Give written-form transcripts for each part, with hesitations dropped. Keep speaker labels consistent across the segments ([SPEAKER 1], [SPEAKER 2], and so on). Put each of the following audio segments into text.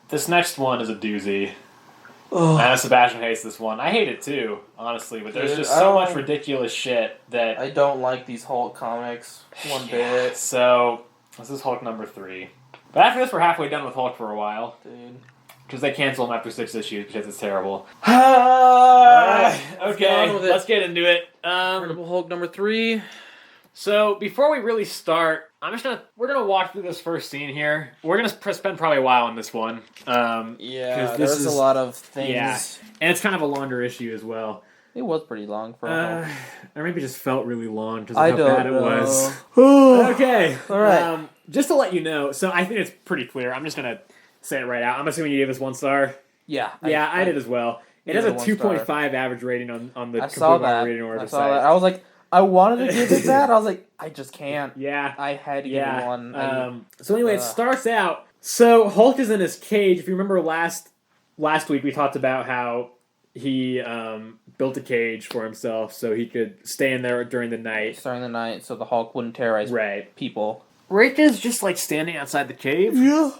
[SPEAKER 1] This next one is a doozy.
[SPEAKER 2] Ugh.
[SPEAKER 1] I know Sebastian hates this one. I hate it too, honestly, but there's just so much ridiculous shit that...
[SPEAKER 2] I don't like these Hulk comics one bit.
[SPEAKER 1] So, this is Hulk number 3. But after this, we're halfway done with Hulk for a while.
[SPEAKER 2] Dude.
[SPEAKER 1] Because they cancel him after 6 issues because it's terrible.
[SPEAKER 2] Alright,
[SPEAKER 1] okay, let's get into it.
[SPEAKER 2] Incredible Hulk number 3.
[SPEAKER 1] So, before we really start, we're gonna walk through this first scene here. We're gonna spend probably a while on this one.
[SPEAKER 2] There's a lot of things.
[SPEAKER 1] Yeah, and it's kind of a longer issue as well.
[SPEAKER 2] It was pretty long for a Hulk.
[SPEAKER 1] Or maybe it just felt really long because of how bad it was. Okay,
[SPEAKER 2] alright.
[SPEAKER 1] Just to let you know, so I think it's pretty clear. I'm just gonna say it right out. I'm assuming you gave us 1 star.
[SPEAKER 2] Yeah.
[SPEAKER 1] I did as well. It has a 2.5 average rating on the
[SPEAKER 2] I saw that.
[SPEAKER 1] rating order
[SPEAKER 2] I saw
[SPEAKER 1] site.
[SPEAKER 2] that. I was like, I wanted to give it that. I was like, I just can't.
[SPEAKER 1] Yeah.
[SPEAKER 2] I had to give it 1.
[SPEAKER 1] So anyway, it starts out. So Hulk is in his cage. If you remember last week, we talked about how he built a cage for himself so he could stay in there during the night.
[SPEAKER 2] During the night, so the Hulk wouldn't terrorize people.
[SPEAKER 1] Rick is just like standing outside the cave.
[SPEAKER 2] Yeah.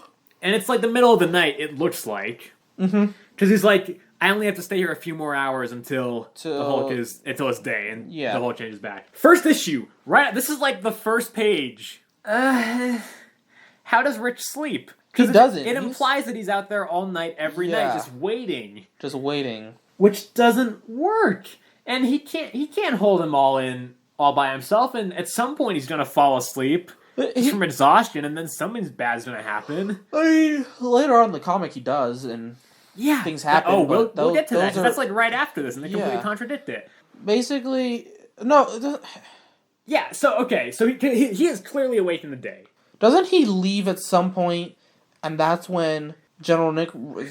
[SPEAKER 1] And it's like the middle of the night, it looks like.
[SPEAKER 2] Mm-hmm.
[SPEAKER 1] Because he's like, I only have to stay here a few more hours until it's day and the Hulk changes back. First issue, right? This is like the first page. How does Rich sleep?
[SPEAKER 2] He doesn't.
[SPEAKER 1] It implies that he's out there all night, every night, just waiting.
[SPEAKER 2] Just waiting.
[SPEAKER 1] Which doesn't work. And he can't hold them all in all by himself, and at some point he's gonna fall asleep. From exhaustion, and then something bad's gonna happen.
[SPEAKER 2] I mean, later on in the comic he does, and things happen.
[SPEAKER 1] We'll get to that. That's like right after this, and they completely contradict it.
[SPEAKER 2] Basically, no.
[SPEAKER 1] Yeah. So he is clearly awake in the day.
[SPEAKER 2] Doesn't he leave at some point, and that's when General Nick Ross.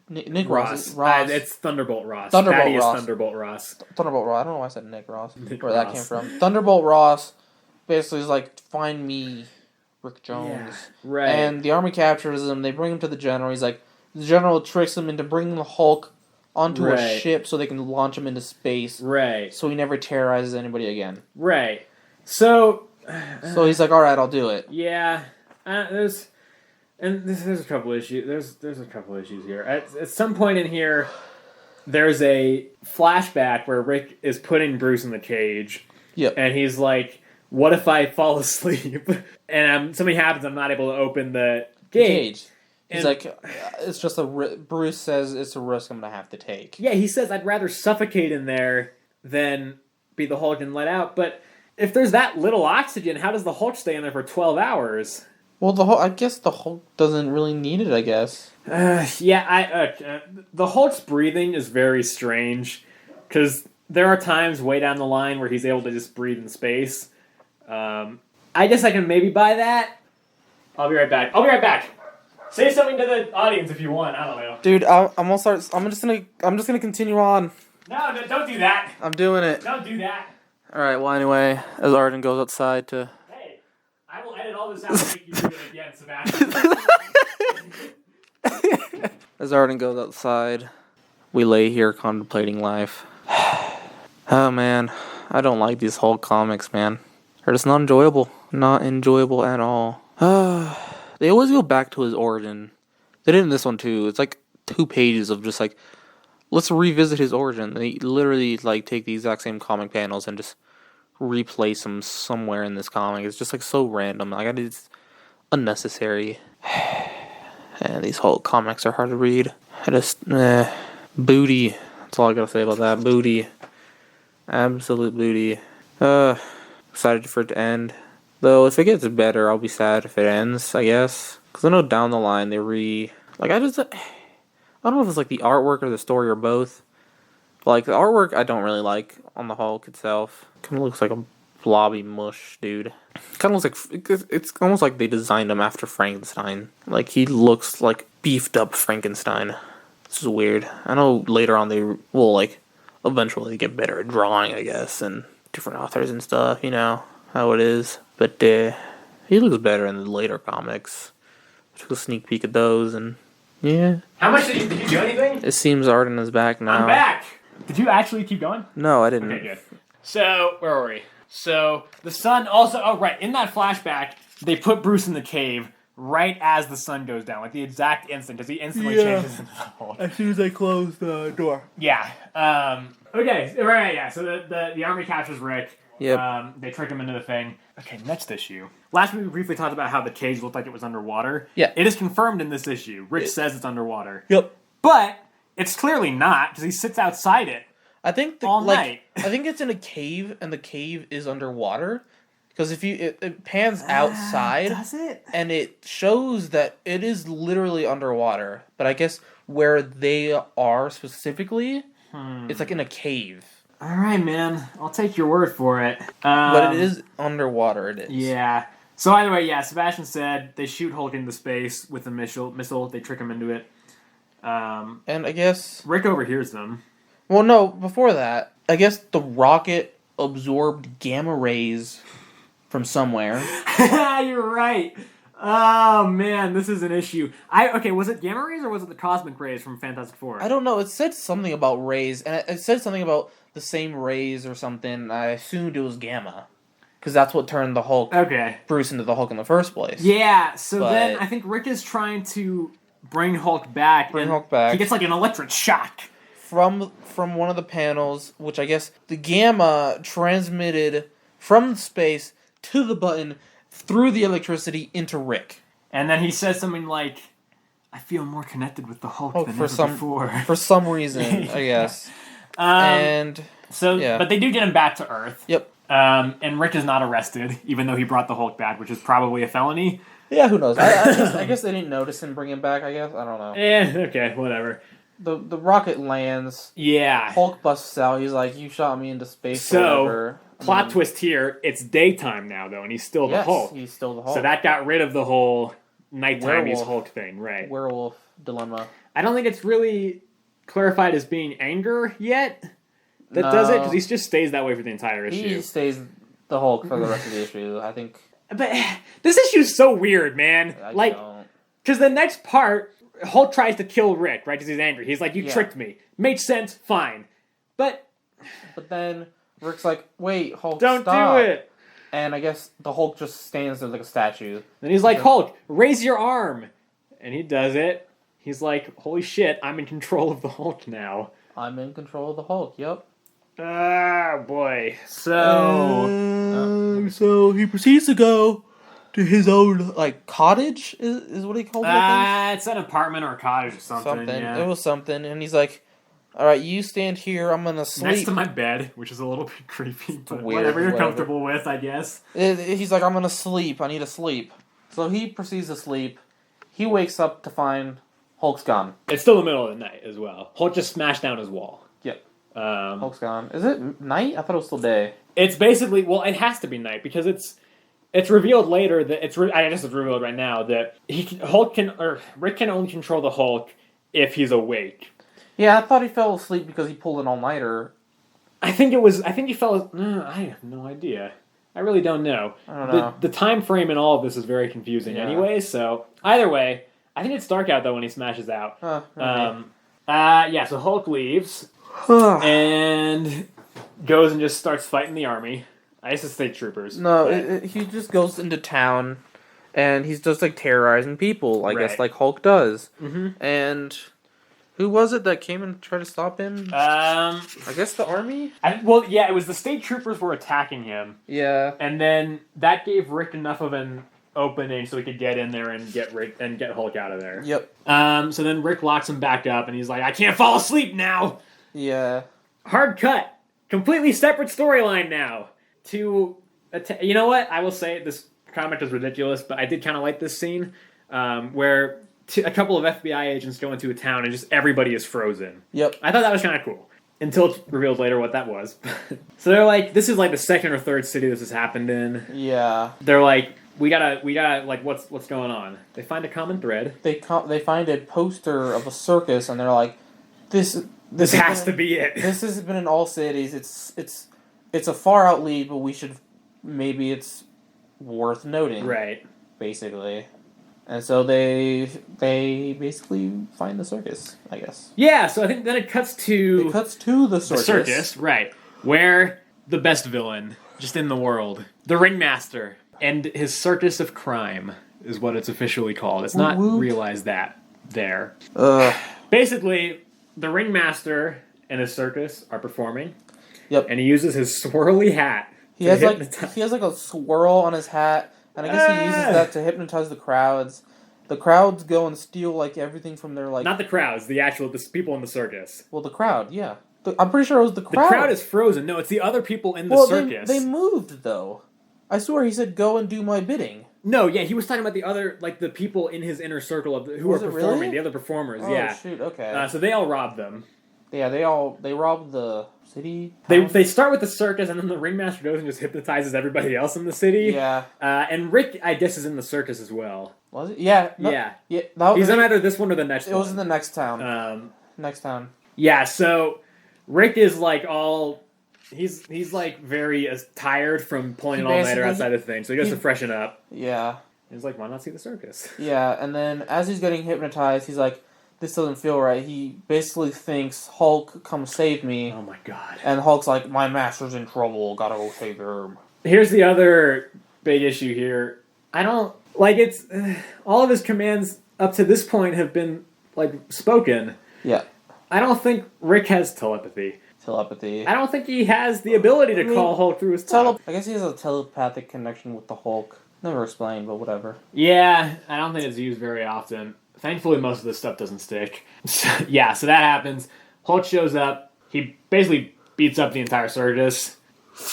[SPEAKER 1] It's Thunderbolt Ross.
[SPEAKER 2] Thunderbolt Ross.
[SPEAKER 1] Thunderbolt Ross.
[SPEAKER 2] Thunderbolt Ross. I don't know why I said Nick Ross. Where that came from. Thunderbolt Ross basically is like, find me, Rick Jones.
[SPEAKER 1] Yeah, right.
[SPEAKER 2] And the army captures him. They bring him to the general. He's like, the general tricks him into bringing the Hulk onto a ship so they can launch him into space. Right. So he never terrorizes anybody again.
[SPEAKER 1] Right. So
[SPEAKER 2] he's like, all right, I'll do it.
[SPEAKER 1] Yeah. There's a couple issues. There's a couple issues here. At some point in here, there's a flashback where Rick is putting Bruce in the cage.
[SPEAKER 2] Yep.
[SPEAKER 1] And he's like, what if I fall asleep and something happens, I'm not able to open the gate?
[SPEAKER 2] He's like, it's just Bruce says it's a risk I'm going to have to take.
[SPEAKER 1] Yeah, he says, I'd rather suffocate in there than be the Hulk and let out. But if there's that little oxygen, how does the Hulk stay in there for 12 hours?
[SPEAKER 2] Well, I guess the Hulk doesn't really need it, I guess.
[SPEAKER 1] The Hulk's breathing is very strange, because there are times way down the line where he's able to just breathe in space. I guess I can maybe buy that. I'll be right back. Say something to the audience if you want. I don't know.
[SPEAKER 2] Dude, I'm just gonna continue on.
[SPEAKER 1] No, don't do that.
[SPEAKER 2] I'm doing it.
[SPEAKER 1] Don't do that.
[SPEAKER 2] All right. Well, anyway, as Arden goes outside to.
[SPEAKER 1] Hey, I will edit all this out and make you do it again, Sebastian.
[SPEAKER 2] As Arden goes outside, we lay here contemplating life. Oh man, I don't like these Hulk comics, man. They're just not enjoyable. Not enjoyable at all. They always go back to his origin. They did in this one too. It's like 2 pages of just like, let's revisit his origin. They literally like take the exact same comic panels and just replace them somewhere in this comic. It's just like so random. Like it's unnecessary. And these Hulk comics are hard to read. Booty. That's all I gotta say about that. Booty. Absolute booty. Excited for it to end. Though, if it gets better, I'll be sad if it ends, I guess. Because I know down the line I don't know if it's like the artwork or the story or both. But like, the artwork I don't really like on the Hulk itself. Kind of looks like a blobby mush, dude. Kind of looks like, it's almost like they designed him after Frankenstein. Like, he looks like beefed up Frankenstein. This is weird. I know later on they will, like, eventually get better at drawing, I guess, and different authors and stuff, you know how it is. But he looks better in the later comics. I took a sneak peek at those, and yeah.
[SPEAKER 1] How much did you do anything?
[SPEAKER 2] It seems Arden is back now.
[SPEAKER 1] I'm back! Did you actually keep going?
[SPEAKER 2] No, I didn't.
[SPEAKER 1] Okay, good. So, where were we? So, the sun also... Oh, right. In that flashback, they put Bruce in the cave right as the sun goes down, like the exact instant, because he instantly
[SPEAKER 2] Yeah.
[SPEAKER 1] changes into the Hulk.
[SPEAKER 2] As soon as I close the door.
[SPEAKER 1] Yeah. Okay. Right. Yeah. So the army captures Rick.
[SPEAKER 2] Yep.
[SPEAKER 1] They trick him into the thing. Okay. Next issue. Last week we briefly talked about how the cage looked like it was underwater.
[SPEAKER 2] Yeah.
[SPEAKER 1] It is confirmed in this issue. Rick says it's underwater.
[SPEAKER 2] Yep.
[SPEAKER 1] But it's clearly not because he sits outside it.
[SPEAKER 2] I think
[SPEAKER 1] all night.
[SPEAKER 2] I think it's in a cave, and the cave is underwater. Because if it pans outside,
[SPEAKER 1] Does it?
[SPEAKER 2] and it shows that it is literally underwater. But I guess where they are specifically, it's like in a cave.
[SPEAKER 1] All right, man. I'll take your word for it.
[SPEAKER 2] But it is underwater. It is.
[SPEAKER 1] Yeah. So either way, yeah. Sebastian said they shoot Hulk into space with a missile. They trick him into it.
[SPEAKER 2] And I guess
[SPEAKER 1] Rick overhears them.
[SPEAKER 2] Well, no. Before that, I guess the rocket absorbed gamma rays from somewhere.
[SPEAKER 1] You're right. Oh man, this is an issue. Was it gamma rays or was it the cosmic rays from Fantastic Four?
[SPEAKER 2] I don't know. It said something about rays, and it said something about the same rays or something. I assumed it was gamma, because that's what turned the Hulk, Bruce, into the Hulk in the first place.
[SPEAKER 1] Yeah. So then I think Rick is trying to bring Hulk back. He gets like an electric shock
[SPEAKER 2] from one of the panels, which I guess the gamma transmitted from space to the button through the electricity into Rick.
[SPEAKER 1] And then he says something like, I feel more connected with the Hulk than ever before.
[SPEAKER 2] For some reason, I guess. But
[SPEAKER 1] they do get him back to Earth.
[SPEAKER 2] Yep.
[SPEAKER 1] And Rick is not arrested, even though he brought the Hulk back, which is probably a felony.
[SPEAKER 2] Yeah, who knows? I guess they didn't notice him bring him back, I guess. I don't know.
[SPEAKER 1] Okay, whatever.
[SPEAKER 2] The rocket lands.
[SPEAKER 1] Yeah.
[SPEAKER 2] Hulk busts out. He's like, you shot me into space.
[SPEAKER 1] So, plot twist here. It's daytime now, though, and he's still the Hulk.
[SPEAKER 2] He's still the Hulk.
[SPEAKER 1] So that got rid of the whole nighttime he's Hulk thing, right?
[SPEAKER 2] Werewolf dilemma.
[SPEAKER 1] I don't think it's really clarified as being anger yet that does it, because he just stays that way for the entire issue.
[SPEAKER 2] He stays the Hulk for the rest of the issue, I think.
[SPEAKER 1] But this issue is so weird, man. Because the next part, Hulk tries to kill Rick, right? Because he's angry. He's like, you tricked me. Makes sense, fine. But
[SPEAKER 2] then Rick's like, wait, Hulk,
[SPEAKER 1] don't
[SPEAKER 2] stop.
[SPEAKER 1] do it.
[SPEAKER 2] And I guess the Hulk just stands there like a statue.
[SPEAKER 1] Then he's like, Hulk, raise your arm. And he does it. He's like, holy shit, I'm in control of the Hulk now.
[SPEAKER 2] I'm in control of the Hulk, yep.
[SPEAKER 1] Ah, boy. So...
[SPEAKER 2] So he proceeds to go to his own, cottage, is what he called it,
[SPEAKER 1] it's an apartment or a cottage or something. Yeah.
[SPEAKER 2] It was something, and he's like, alright, you stand here, I'm gonna sleep.
[SPEAKER 1] Next to my bed, which is a little bit creepy, but whatever you're comfortable with, I guess.
[SPEAKER 2] He's like, I'm gonna sleep, I need to sleep. So he proceeds to sleep. He wakes up to find Hulk's gone.
[SPEAKER 1] It's still the middle of the night as well. Hulk just smashed down his wall.
[SPEAKER 2] Yep. Hulk's gone. Is it night? I thought it was still day.
[SPEAKER 1] It's basically, it has to be night because it's revealed later that I guess it's revealed right now that Rick can only control the Hulk if he's awake.
[SPEAKER 2] Yeah, I thought he fell asleep because he pulled an all-nighter.
[SPEAKER 1] I think he fell. I have no idea. I really don't know.
[SPEAKER 2] I don't know.
[SPEAKER 1] The time frame in all of this is very confusing anyway, so either way, I think it's dark out though when he smashes out. So Hulk leaves and goes and just starts fighting the army. I guess it's state troopers.
[SPEAKER 2] No, he just goes into town and he's just terrorizing people, I guess, like Hulk does.
[SPEAKER 1] Mm-hmm.
[SPEAKER 2] And who was it that came and tried to stop him? I guess the army?
[SPEAKER 1] It was the state troopers were attacking him.
[SPEAKER 2] Yeah.
[SPEAKER 1] And then that gave Rick enough of an opening so he could get in there and get Hulk out of there.
[SPEAKER 2] Yep.
[SPEAKER 1] So then Rick locks him back up and he's like, I can't fall asleep now!
[SPEAKER 2] Yeah.
[SPEAKER 1] Hard cut. Completely separate storyline now. You know what? I will say this comic is ridiculous, but I did kind of like this scene where a couple of FBI agents go into a town and just everybody is frozen.
[SPEAKER 2] Yep.
[SPEAKER 1] I thought that was kind of cool. Until it's revealed later what that was. So they're like, this is the second or third city this has happened in.
[SPEAKER 2] Yeah.
[SPEAKER 1] They're like, we gotta what's going on? They find a common thread.
[SPEAKER 2] They find a poster of a circus and they're like, this
[SPEAKER 1] has to be it.
[SPEAKER 2] This has been in all cities. It's a far out lead, but maybe it's worth noting.
[SPEAKER 1] Right.
[SPEAKER 2] Basically. And so they basically find the circus, I guess.
[SPEAKER 1] Yeah, so I think then it cuts to
[SPEAKER 2] the circus.
[SPEAKER 1] The circus, right. Where the best villain just in the world, the ringmaster, and his circus of crime is what it's officially called. It's not
[SPEAKER 2] Whoop.
[SPEAKER 1] realized that there.
[SPEAKER 2] Ugh.
[SPEAKER 1] Basically, the ringmaster and his circus are performing.
[SPEAKER 2] Yep.
[SPEAKER 1] And he uses his swirly hat.
[SPEAKER 2] He has like a swirl on his hat, and I guess he uses that to hypnotize the crowds. The crowds go and steal like everything from their like.
[SPEAKER 1] Not the crowds, the people in the circus.
[SPEAKER 2] Well, the crowd, yeah. I'm pretty sure it was the crowd.
[SPEAKER 1] The crowd is frozen. No, it's the other people in the circus.
[SPEAKER 2] They moved though. I swear he said, "Go and do my bidding."
[SPEAKER 1] No, yeah, he was talking about the other, like the people in his inner circle of who are performing,
[SPEAKER 2] really?
[SPEAKER 1] the other performers.
[SPEAKER 2] Oh,
[SPEAKER 1] yeah.
[SPEAKER 2] Shoot. Okay.
[SPEAKER 1] So they all robbed them.
[SPEAKER 2] Yeah, they robbed the city.
[SPEAKER 1] They start with the circus, and then the ringmaster goes and just hypnotizes everybody else in the city.
[SPEAKER 2] Yeah.
[SPEAKER 1] And Rick, I guess, is in the circus as well.
[SPEAKER 2] Was it? Yeah. No,
[SPEAKER 1] yeah.
[SPEAKER 2] He's
[SPEAKER 1] in either this one or the next one.
[SPEAKER 2] It was in the next town. Next town.
[SPEAKER 1] Yeah, so Rick is like all... He's like very tired from pulling an all-nighter outside of things, so he goes to freshen up.
[SPEAKER 2] Yeah.
[SPEAKER 1] He's like, why not see the circus?
[SPEAKER 2] Yeah, and then as he's getting hypnotized, he's like, this doesn't feel right. He basically thinks, Hulk, come save me.
[SPEAKER 1] Oh my god.
[SPEAKER 2] And Hulk's like, my master's in trouble, gotta go save him.
[SPEAKER 1] Here's the other big issue here. I don't... Like, it's... all of his commands up to this point have been, like, spoken.
[SPEAKER 2] Yeah.
[SPEAKER 1] I don't think Rick has telepathy.
[SPEAKER 2] Telepathy.
[SPEAKER 1] I don't think he has the ability to call Hulk through his tongue.
[SPEAKER 2] I guess he has a telepathic connection with the Hulk. Never explained, but whatever.
[SPEAKER 1] Yeah, I don't think it's used very often. Thankfully, most of this stuff doesn't stick. So that happens. Hulk shows up. He basically beats up the entire circus.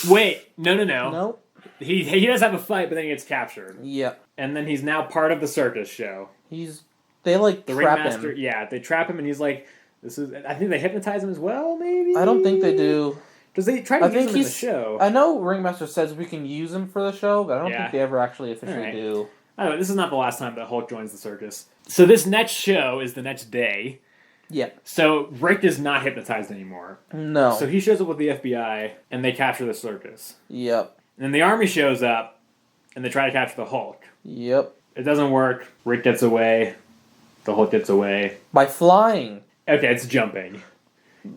[SPEAKER 1] Wait, no.
[SPEAKER 2] Nope.
[SPEAKER 1] He does have a fight, but then he gets captured.
[SPEAKER 2] Yeah.
[SPEAKER 1] And then he's now part of the circus show.
[SPEAKER 2] They like
[SPEAKER 1] the
[SPEAKER 2] trap
[SPEAKER 1] ringmaster,
[SPEAKER 2] him.
[SPEAKER 1] Yeah, they trap him, and he's like, I think they hypnotize him as well, maybe?
[SPEAKER 2] I don't think they do.
[SPEAKER 1] Because they try to use him in the show.
[SPEAKER 2] I know Ringmaster says we can use him for the show, but I don't think they ever actually officially do.
[SPEAKER 1] Anyway, this is not the last time that Hulk joins the circus. So this next show is the next day.
[SPEAKER 2] Yeah.
[SPEAKER 1] So Rick is not hypnotized anymore.
[SPEAKER 2] No.
[SPEAKER 1] So he shows up with the FBI, and they capture the circus.
[SPEAKER 2] Yep.
[SPEAKER 1] And then the army shows up, and they try to capture the Hulk.
[SPEAKER 2] Yep.
[SPEAKER 1] It doesn't work. Rick gets away. The Hulk gets away.
[SPEAKER 2] By flying.
[SPEAKER 1] Okay, it's jumping.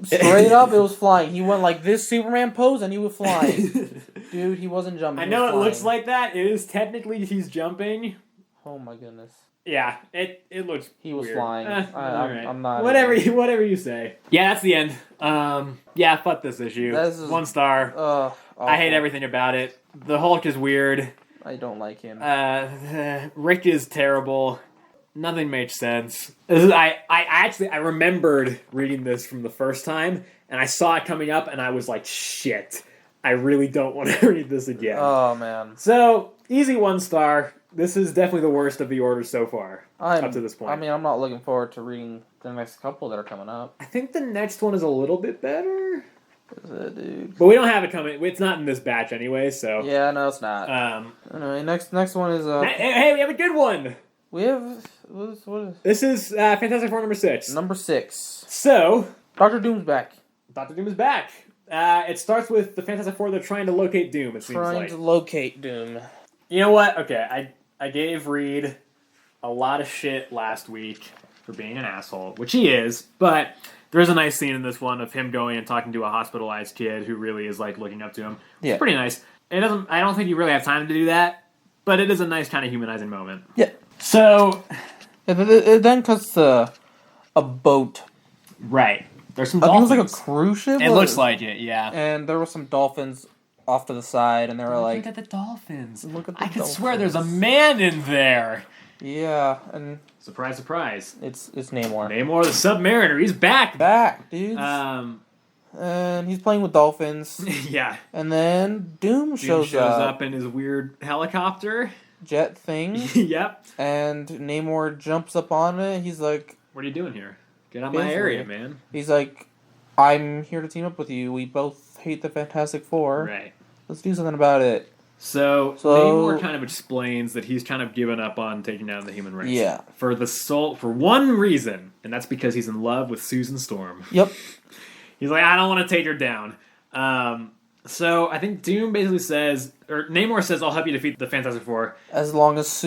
[SPEAKER 2] Straight up, it was flying. He went like this Superman pose, and he was flying. Dude, he wasn't jumping.
[SPEAKER 1] I know it looks like that. It is technically he's jumping.
[SPEAKER 2] Oh my goodness.
[SPEAKER 1] Yeah, it looks.
[SPEAKER 2] He was
[SPEAKER 1] weird.
[SPEAKER 2] flying.
[SPEAKER 1] Right.
[SPEAKER 2] I'm not.
[SPEAKER 1] Whatever you say. Yeah, that's the end. Yeah, fuck this issue.
[SPEAKER 2] This is,
[SPEAKER 1] 1 star. I hate everything about it. The Hulk is weird.
[SPEAKER 2] I don't like him.
[SPEAKER 1] Rick is terrible. Nothing makes sense. I remembered reading this from the first time, and I saw it coming up, and I was like, shit, I really don't want to read this again.
[SPEAKER 2] Oh, man.
[SPEAKER 1] So, easy 1 star. This is definitely the worst of the orders so far, up to this point.
[SPEAKER 2] I mean, I'm not looking forward to reading the next couple that are coming up.
[SPEAKER 1] I think the next one is a little bit better.
[SPEAKER 2] Is it, dude?
[SPEAKER 1] But we don't have it coming. It's not in this batch anyway, so...
[SPEAKER 2] Yeah, no, it's not. Anyway, next one is...
[SPEAKER 1] Hey, we have a good one!
[SPEAKER 2] We have... What is...
[SPEAKER 1] This is Fantastic Four number 6.
[SPEAKER 2] Number 6.
[SPEAKER 1] So...
[SPEAKER 2] Dr. Doom's back.
[SPEAKER 1] Dr. Doom is back. It starts with the Fantastic Four. They're trying to locate Doom, it seems like.
[SPEAKER 2] Trying to locate Doom.
[SPEAKER 1] You know what? Okay, I gave Reed a lot of shit last week for being an asshole, which he is, but there is a nice scene in this one of him going and talking to a hospitalized kid who really is, like, looking up to him. Yeah. It's pretty nice. I don't think you really have time to do that, but it is a nice kind of humanizing moment.
[SPEAKER 2] Yeah.
[SPEAKER 1] So...
[SPEAKER 2] It then cuts to a boat.
[SPEAKER 1] Right. There's some
[SPEAKER 2] dolphins.
[SPEAKER 1] dolphins.
[SPEAKER 2] It was like a cruise ship?
[SPEAKER 1] It looks like it, yeah.
[SPEAKER 2] And there were some dolphins off to the side, and they were like...
[SPEAKER 1] Look at the dolphins.
[SPEAKER 2] Look at the
[SPEAKER 1] I could swear there's a man in there.
[SPEAKER 2] Yeah, and...
[SPEAKER 1] Surprise, surprise.
[SPEAKER 2] It's Namor.
[SPEAKER 1] Namor the Submariner. He's back.
[SPEAKER 2] Back, dude. And he's playing with dolphins.
[SPEAKER 1] Yeah.
[SPEAKER 2] And then Doom shows
[SPEAKER 1] up in his weird helicopter.
[SPEAKER 2] Jet thing.
[SPEAKER 1] Yep.
[SPEAKER 2] And Namor jumps up on it. He's like...
[SPEAKER 1] What are you doing here? Get out of my area, man.
[SPEAKER 2] He's like, I'm here to team up with you. We both hate the Fantastic Four.
[SPEAKER 1] Right.
[SPEAKER 2] Let's do something about it.
[SPEAKER 1] So Namor kind of explains that he's kind of given up on taking down the human race.
[SPEAKER 2] Yeah.
[SPEAKER 1] For one reason, and that's because he's in love with Susan Storm.
[SPEAKER 2] Yep.
[SPEAKER 1] He's like, I don't want to take her down. So I think Doom basically says, or Namor says, I'll help you defeat the Fantastic Four.
[SPEAKER 2] As long as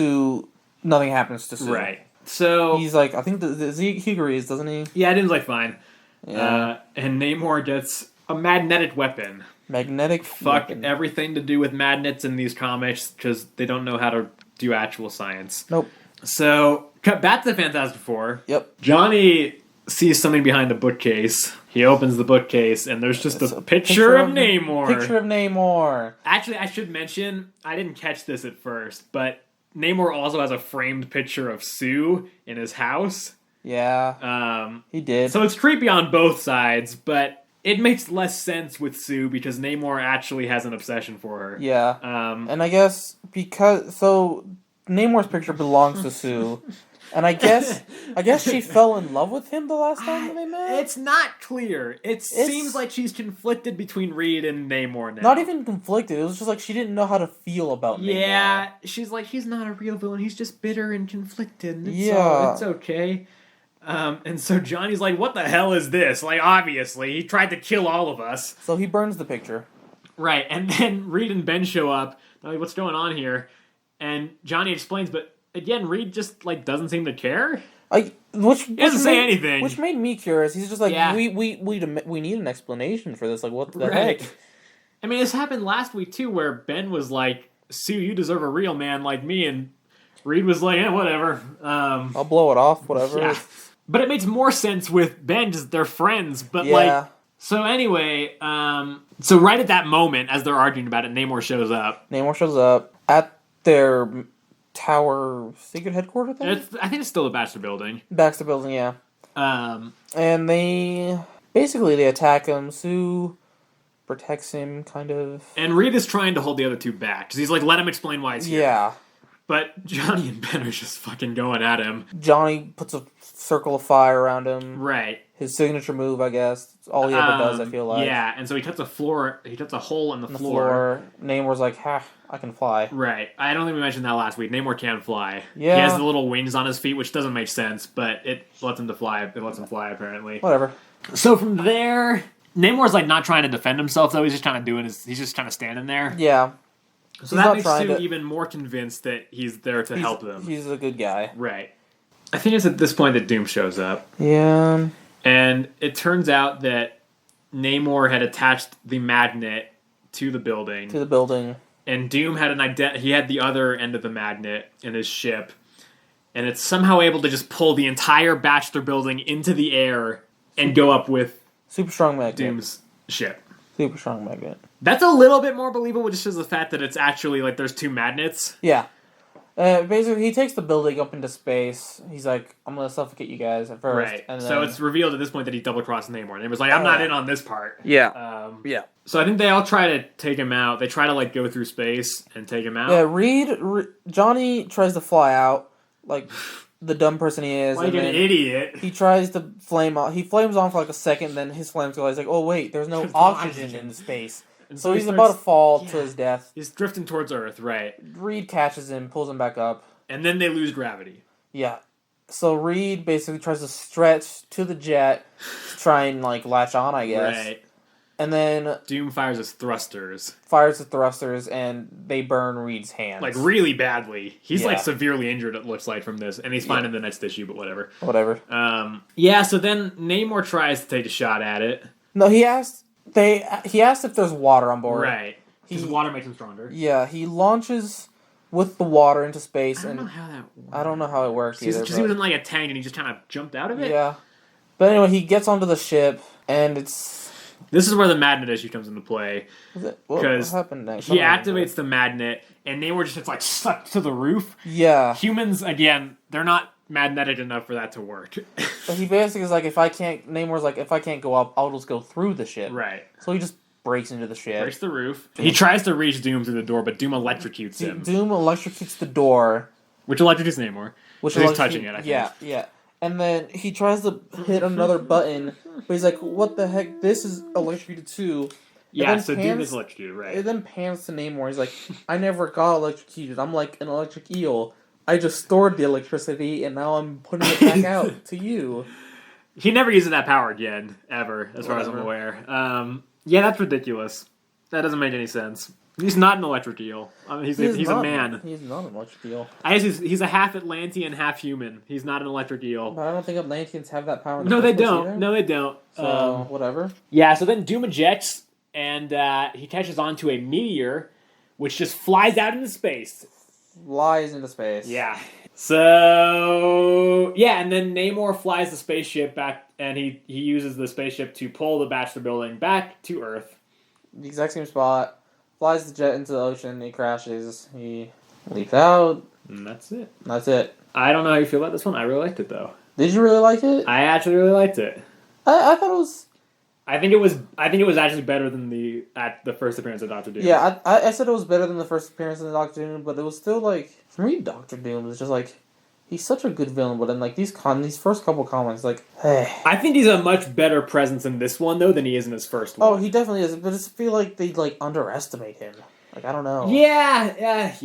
[SPEAKER 2] nothing happens to Sue.
[SPEAKER 1] Right. So...
[SPEAKER 2] He's like, I think he agrees, doesn't he?
[SPEAKER 1] Yeah, Doom's like, fine.
[SPEAKER 2] Yeah.
[SPEAKER 1] And Namor gets a magnetic weapon.
[SPEAKER 2] Magnetic
[SPEAKER 1] Fuck weapon. Everything to do with magnets in these comics, because they don't know how to do actual science.
[SPEAKER 2] Nope.
[SPEAKER 1] So, cut back to the Fantastic Four.
[SPEAKER 2] Yep.
[SPEAKER 1] Johnny sees something behind the bookcase. He opens the bookcase, and there's just a picture of Namor.
[SPEAKER 2] Picture of Namor.
[SPEAKER 1] Actually, I should mention, I didn't catch this at first, but Namor also has a framed picture of Sue in his house.
[SPEAKER 2] Yeah. He did.
[SPEAKER 1] So it's creepy on both sides, but it makes less sense with Sue because Namor actually has an obsession for her.
[SPEAKER 2] Yeah. And I guess Namor's picture belongs to Sue. And I guess she fell in love with him the last time that they met?
[SPEAKER 1] It's not clear. It seems like she's conflicted between Reed and Namor now.
[SPEAKER 2] Not even conflicted. It was just like she didn't know how to feel about Namor.
[SPEAKER 1] Yeah, she's like, he's not a real villain. He's just bitter and conflicted. And it's okay. And so Johnny's like, what the hell is this? Like, obviously, he tried to kill all of us.
[SPEAKER 2] So he burns the picture.
[SPEAKER 1] Right, and then Reed and Ben show up. They're like, what's going on here? And Johnny explains, but again, Reed just, like, doesn't seem to care.
[SPEAKER 2] He
[SPEAKER 1] doesn't say anything.
[SPEAKER 2] Which made me curious. He's just like, we need an explanation for this. Like, what the heck?
[SPEAKER 1] I mean, this happened last week, too, where Ben was like, Sue, you deserve a real man like me, and Reed was like, whatever.
[SPEAKER 2] I'll blow it off, whatever.
[SPEAKER 1] Yeah. But it makes more sense with Ben, just they're friends, but so anyway, so right at that moment, as they're arguing about it, Namor shows up.
[SPEAKER 2] Namor shows up at their tower secret headquarters thing?
[SPEAKER 1] I think it's still the Baxter Building.
[SPEAKER 2] Baxter Building, yeah. And they attack him. Sue protects him, kind of.
[SPEAKER 1] And Reed is trying to hold the other two back, because he's like, let him explain why he's here.
[SPEAKER 2] Yeah.
[SPEAKER 1] But Johnny and Ben are just fucking going at him.
[SPEAKER 2] Johnny puts a circle of fire around him.
[SPEAKER 1] Right.
[SPEAKER 2] His signature move, I guess. It's all he ever does, I feel like.
[SPEAKER 1] Yeah, and so he cuts a hole in the floor.
[SPEAKER 2] Namor's like, I can fly.
[SPEAKER 1] Right. I don't think we mentioned that last week. Namor can fly.
[SPEAKER 2] Yeah.
[SPEAKER 1] He has the little wings on his feet, which doesn't make sense, but it lets him fly, apparently.
[SPEAKER 2] Whatever.
[SPEAKER 1] So from there, Namor's like not trying to defend himself, though. He's just kind of standing there.
[SPEAKER 2] Yeah.
[SPEAKER 1] So that makes Sue even more convinced that he's there to help them.
[SPEAKER 2] He's a good guy.
[SPEAKER 1] Right. I think it's at this point that Doom shows up.
[SPEAKER 2] Yeah.
[SPEAKER 1] And it turns out that Namor had attached the magnet to the building. And Doom had he had the other end of the magnet in his ship. And it's somehow able to just pull the entire Baxter Building into the air and go up with
[SPEAKER 2] super strong magnet.
[SPEAKER 1] Doom's ship.
[SPEAKER 2] Super strong magnet.
[SPEAKER 1] That's a little bit more believable, just as the fact that it's actually, like, there's two magnets.
[SPEAKER 2] Yeah. Basically, he takes the building up into space. He's like, I'm going to suffocate you guys at first.
[SPEAKER 1] Right.
[SPEAKER 2] And then,
[SPEAKER 1] so it's revealed at this point that he double-crossed Namor. And Namor's like, I'm not in on this part.
[SPEAKER 2] Yeah. Yeah.
[SPEAKER 1] So I think they all try to take him out. They try to, like, go through space and take him out.
[SPEAKER 2] Yeah, Johnny tries to fly out, like the dumb person he is.
[SPEAKER 1] Like an idiot.
[SPEAKER 2] He tries to flame off. He flames on for like a second, then his flames go. He's like, oh, wait, there's no oxygen in space. So he's about to fall to his death.
[SPEAKER 1] He's drifting towards Earth, right.
[SPEAKER 2] Reed catches him, pulls him back up.
[SPEAKER 1] And then they lose gravity.
[SPEAKER 2] Yeah. So Reed basically tries to stretch to the jet to try and, like, latch on, I guess. Right. And then
[SPEAKER 1] Doom fires his thrusters.
[SPEAKER 2] And they burn Reed's hands.
[SPEAKER 1] Like, really badly. He's, like, severely injured, it looks like, from this. And he's fine in the next issue, but whatever. Yeah, so then Namor tries to take a shot at it.
[SPEAKER 2] No, he asked if there's water on board.
[SPEAKER 1] Right. Because water makes him stronger.
[SPEAKER 2] Yeah, he launches with the water into space.
[SPEAKER 1] I don't know how that works.
[SPEAKER 2] I don't know how it works either.
[SPEAKER 1] Because he was in, like, a tank and he just kind of jumped out of it?
[SPEAKER 2] Yeah. But anyway, he gets onto the ship, and it's...
[SPEAKER 1] This is where the magnet issue comes into play.
[SPEAKER 2] What happened next?
[SPEAKER 1] He activates the magnet, and Namor just gets, like, stuck to the roof.
[SPEAKER 2] Yeah.
[SPEAKER 1] Humans, again, they're not magnetic enough for that to work.
[SPEAKER 2] So he basically is like, Namor's like, if I can't go up, I'll just go through the ship.
[SPEAKER 1] Right.
[SPEAKER 2] So he just breaks into the ship.
[SPEAKER 1] Breaks the roof. He tries to reach Doom through the door, but Doom electrocutes him.
[SPEAKER 2] Doom electrocutes the door.
[SPEAKER 1] Which electrocutes Namor. He's touching it, I think.
[SPEAKER 2] Yeah. And then he tries to hit another button, but he's like, what the heck? This is electrocuted too.
[SPEAKER 1] Yeah, so Doom is electrocuted, right.
[SPEAKER 2] It then pans to Namor. He's like, I never got electrocuted. I'm like an electric eel. I just stored the electricity, and now I'm putting it back out to you.
[SPEAKER 1] He never uses that power again, ever, as far as I'm aware. Yeah, that's ridiculous. That doesn't make any sense. He's not an electric eel. He's a man.
[SPEAKER 2] He's not an electric eel.
[SPEAKER 1] He's a half Atlantean, half human. He's not an electric eel.
[SPEAKER 2] But I don't think Atlanteans have that power.
[SPEAKER 1] No, they don't. No, they don't.
[SPEAKER 2] So, whatever.
[SPEAKER 1] Yeah, so then Doom ejects, and he catches onto a meteor, which just flies out into space.
[SPEAKER 2] flies into space.
[SPEAKER 1] Yeah. So yeah, and then Namor flies the spaceship back, and he uses the spaceship to pull the Bachelor building back to Earth.
[SPEAKER 2] The exact same spot. Flies the jet into the ocean. He crashes. He leaps out.
[SPEAKER 1] And that's it.
[SPEAKER 2] That's it.
[SPEAKER 1] I don't know how you feel about this one. I really liked it though.
[SPEAKER 2] Did you really like it?
[SPEAKER 1] I actually really liked it.
[SPEAKER 2] I thought it was.
[SPEAKER 1] I think it was actually better than the first appearance of Doctor Doom.
[SPEAKER 2] Yeah, I said it was better than the first appearance of Doctor Doom, but it was still like, for me, Doctor Doom is just like, he's such a good villain. But then like these first couple comics, like, hey.
[SPEAKER 1] I think he's a much better presence in this one though than he is in his first one.
[SPEAKER 2] Oh, he definitely is, but I just feel like they like underestimate him. Like, I don't know.
[SPEAKER 1] Yeah.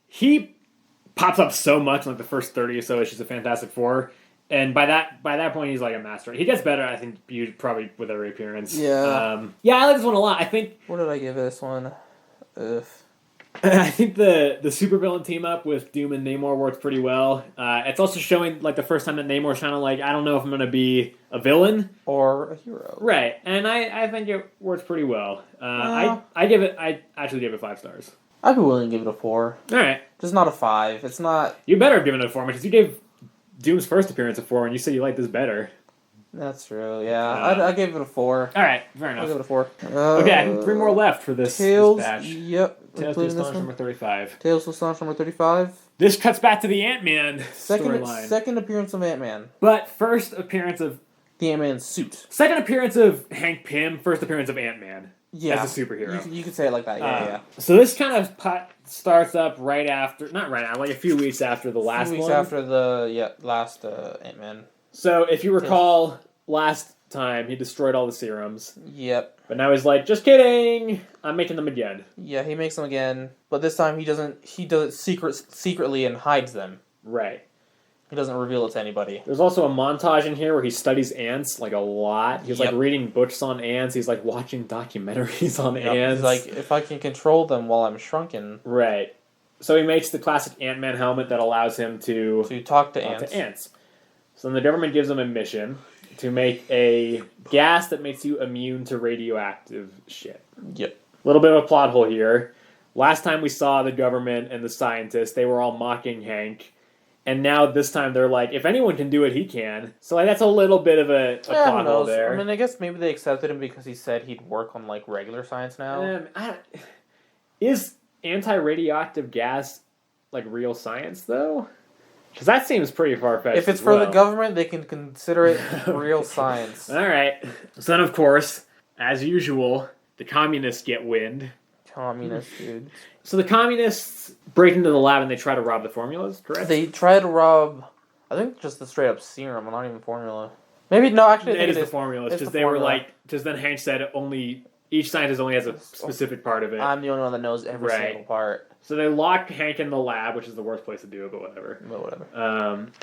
[SPEAKER 1] He pops up so much in like the first 30 or so issues of Fantastic Four. And by that point, he's like a master. He gets better, I think, probably with every appearance.
[SPEAKER 2] Yeah.
[SPEAKER 1] I like this one a lot. I think.
[SPEAKER 2] What did I give this one?
[SPEAKER 1] I think the supervillain team up with Doom and Namor works pretty well. It's also showing like the first time that Namor's kind of like, I don't know if I'm gonna be a villain
[SPEAKER 2] or a hero.
[SPEAKER 1] Right, and I think it works pretty well. I actually give it 5 stars.
[SPEAKER 2] I'd be willing to give it a 4.
[SPEAKER 1] All right,
[SPEAKER 2] just not a 5. It's not.
[SPEAKER 1] You better have given it a 4 because you gave Doom's first appearance a 4, and you said you liked this better.
[SPEAKER 2] That's true. Yeah, I gave it a 4.
[SPEAKER 1] All right, fair enough.
[SPEAKER 2] I'll give it a 4.
[SPEAKER 1] Okay, 3 more left for this batch.
[SPEAKER 2] Yep.
[SPEAKER 1] Tales to Astonish number 35.
[SPEAKER 2] Tales to Astonish number 35.
[SPEAKER 1] This cuts back to the Ant-Man storyline.
[SPEAKER 2] Second appearance of Ant-Man.
[SPEAKER 1] But first appearance of
[SPEAKER 2] the Ant-Man suit.
[SPEAKER 1] Second appearance of Hank Pym. First appearance of Ant-Man.
[SPEAKER 2] Yeah,
[SPEAKER 1] as a superhero.
[SPEAKER 2] You could say it like that. Yeah.
[SPEAKER 1] So this kind of starts up right after, not right now, like a few weeks after the last one.
[SPEAKER 2] After the last Ant-Man.
[SPEAKER 1] So if you recall, last time he destroyed all the serums.
[SPEAKER 2] Yep.
[SPEAKER 1] But now he's like, just kidding, I'm making them again.
[SPEAKER 2] Yeah, he makes them again, but this time he does it secretly and hides them.
[SPEAKER 1] Right.
[SPEAKER 2] He doesn't reveal it to anybody.
[SPEAKER 1] There's also a montage in here where he studies ants like a lot. He's like reading books on ants. He's like watching documentaries on ants.
[SPEAKER 2] He's like, if I can control them while I'm shrunken.
[SPEAKER 1] Right. So he makes the classic Ant-Man helmet that allows him to
[SPEAKER 2] talk to ants.
[SPEAKER 1] So then the government gives him a mission to make a gas that makes you immune to radioactive shit.
[SPEAKER 2] Yep.
[SPEAKER 1] A little bit of a plot hole here. Last time we saw the government and the scientists, they were all mocking Hank. And now this time they're like, if anyone can do it, he can. So like that's a little bit of a plot hole there.
[SPEAKER 2] I mean, I guess maybe they accepted him because he said he'd work on like regular science now.
[SPEAKER 1] Is anti-radioactive gas like real science though? Because that seems pretty far-fetched.
[SPEAKER 2] If it's for the government, they can consider it real science.
[SPEAKER 1] All right. So then, of course, as usual, the communists get wind.
[SPEAKER 2] Communists, dude.
[SPEAKER 1] So the communists break into the lab and they try to rob the formulas, correct?
[SPEAKER 2] They try to rob, I think, just the straight-up serum, not even formula. Maybe, no, actually,
[SPEAKER 1] it is the formula. It's just they were like, because then Hank said each scientist only has a specific part of it.
[SPEAKER 2] I'm the only one that knows every single part.
[SPEAKER 1] So they lock Hank in the lab, which is the worst place to do it, but whatever.